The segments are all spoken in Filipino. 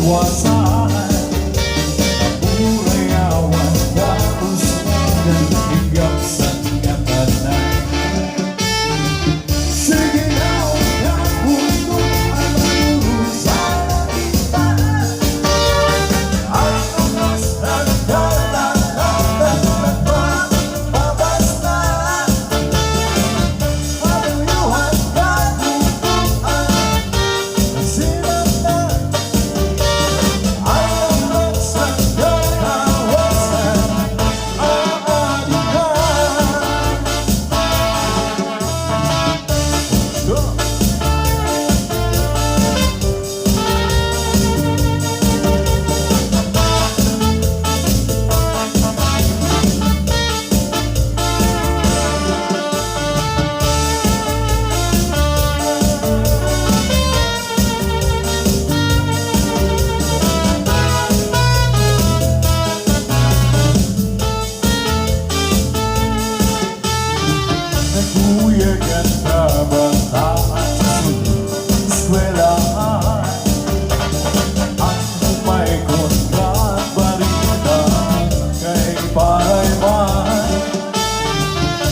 kawasan. Urayawan tapos magang higap sa ngatanan. Sige na ugat mundo ang malurusan kita. Ang oras nagdalalan nagbabas na. Maluyuhan kagutuan silang na. Ang oras nagdalawasan aalikan. Naguyag at kabataan sa eskwelahan. At may kontra at barita kay Parayman.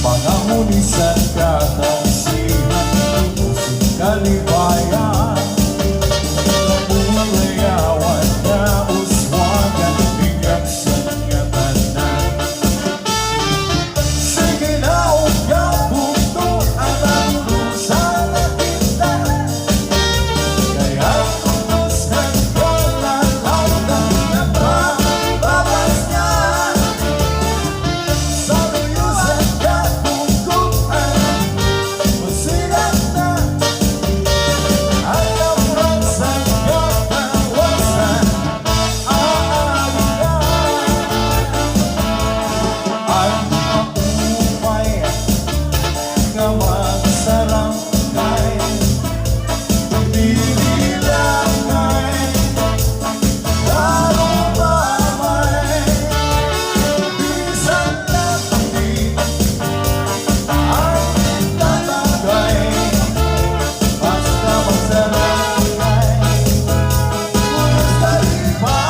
Mga hunisan katansihan, pusong kalibayan. Urayawan na uswagan, bigyan sa ngatanan. Sige na ugat mundo ang malurusan kita. Kaya unos nagdalalan nagbabas niya. Sa luyusan kagutuan masigat na. Ang oras nagkakawasan aalikan. Ang maumay nga magsarangkay, dinilangay, darumamay. Bisan lang di ang tatagay, basta magsarangkay, pulos talibay.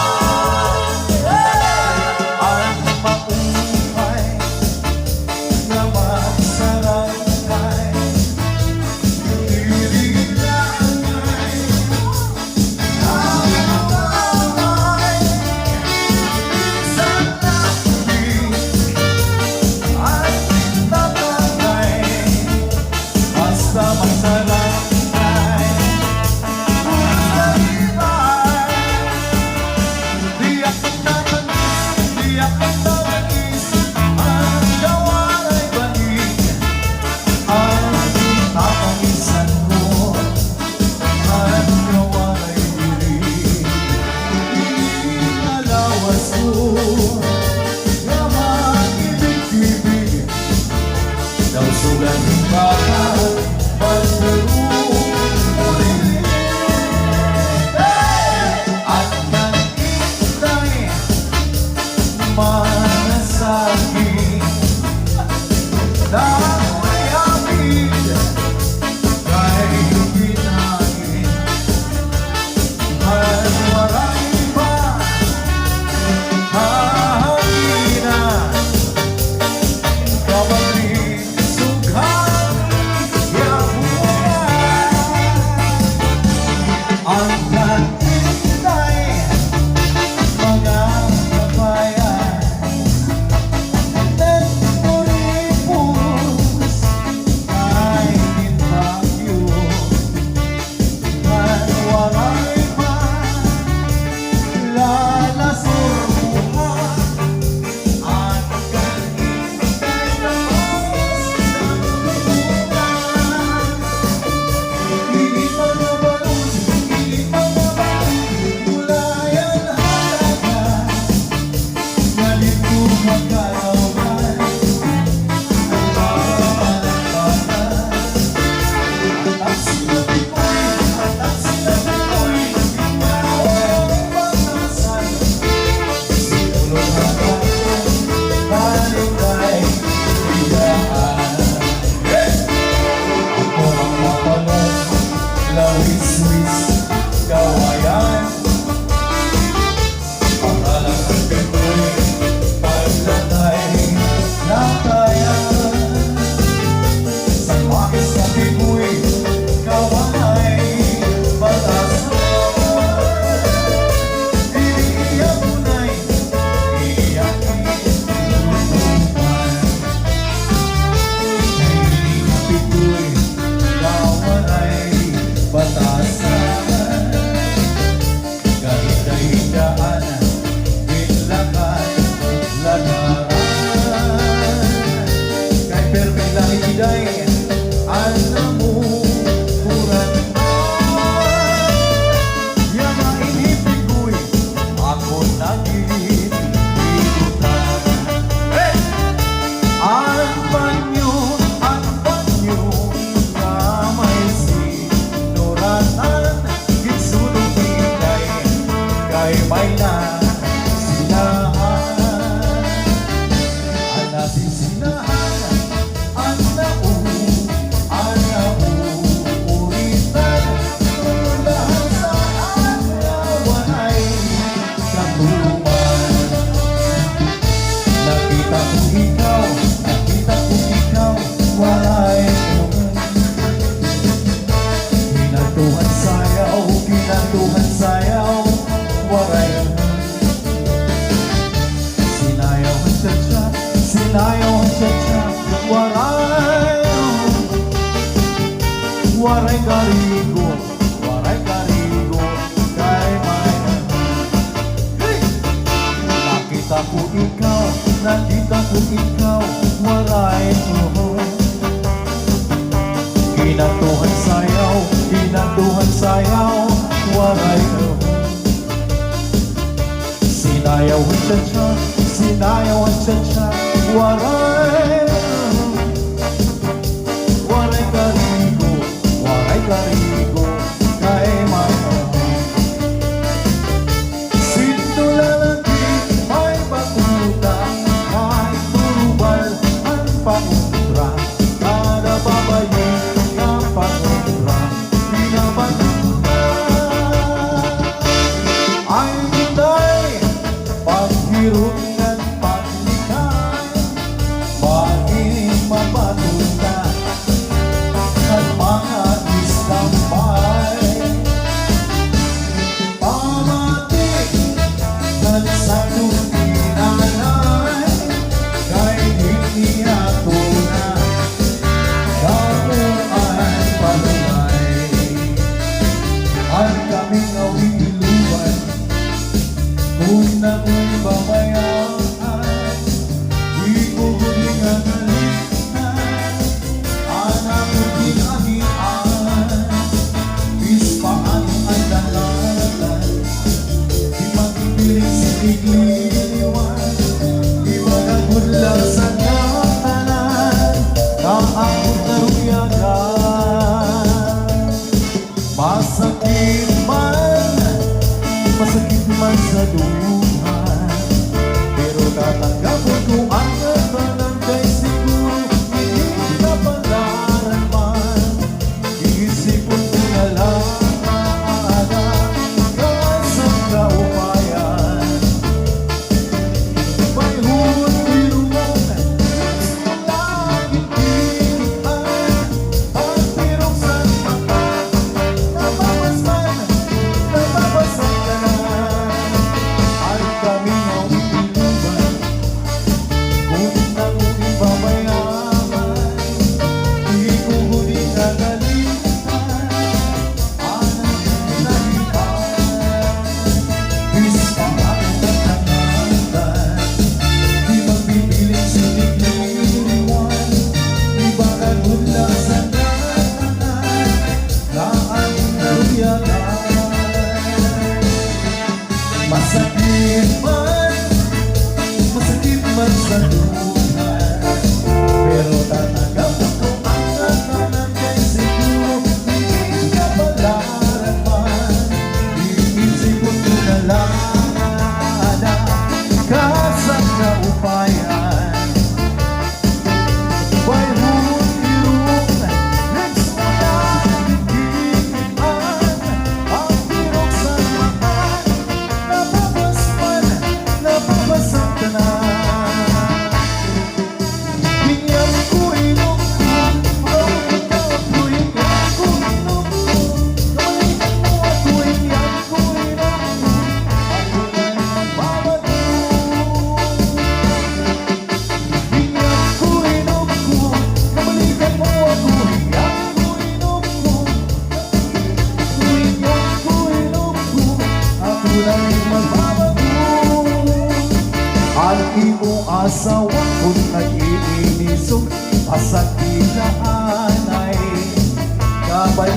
Ang maumay nga magsarangkay, dinilangay, darumamay. Bisan lang di ang tatagay, basta magsarangkay, pulos talibay. Di ako nangis, ang gawa ay balik. Ang tatangisan mo, ang gawa ay diri. Inalawas ko, nga maibig-ibig. Daw sugat ng baka, pagkaluulit. At nangitay, manasaging na may amig kay ginangin. At waray pa hahanginan, kabalik sughan yabuhay. waray karigo, kay may nakita ko ikaw, nakita ko ikaw, waray tuhod. Ginatuhan sayaw, waray tuhod. Sinayawan siya, waray karigo, kay may sintulalagi, may batuta, may turubal, ang panguntra, kada babayi, ang panguntra, pinabatuta. Ay tunay, paghirap ng paglikay, paging mabatuta, at mga istampay. Pamatik at sa tutinanay, kay hindi atunay, kamuan palunay. At kaming awiluan, kung na ko'y babayaan, di ko huling ang halitan, anak ko ginahian, bispaan ang dalalan, di magpipiling sinigiliwan, di magagudlang sa katanan, na ako taruyagan. Masakit man sa duhan, pero tatanggapin ko ang nagtanang kay siguro hindi ka palaran man. Iisipon ko na lang maaga, kasang kaupayan. May huwag-pirungan, laging tinian, ang pirong sa mata, nababasman, nababasag ka na. Ay kami ang iluban, kung nang ibabayaman, di ko huli nagalitan, anak nahipan. Bispaan ang tanandan, di magpipiling sinigiliwan, di magagudla sa katanan, na ang naruyagan. Masakit man sa duhan, pero tatanggapin ko ang natanan, kay siguro hindi ka palaran man. Iisipon ko na lang na kasang kaupayan. May huwag-irong, next mo na titipan, ang pirong sa mata, nababasman, nababasag ka na. Hingyan ko inukong, ang ikaw ako hingyan ko inukong, kamalikan mo ako hingyan ko inukong, ako na'y magbabatuong. Hingyan ko inukong, kamalikan mo ako hingyan ko inukong, hingyan ko inukong, ako na'y magbabatuong. Ang iyong asawa kung nag-iinisog, pasakilaan ay kabay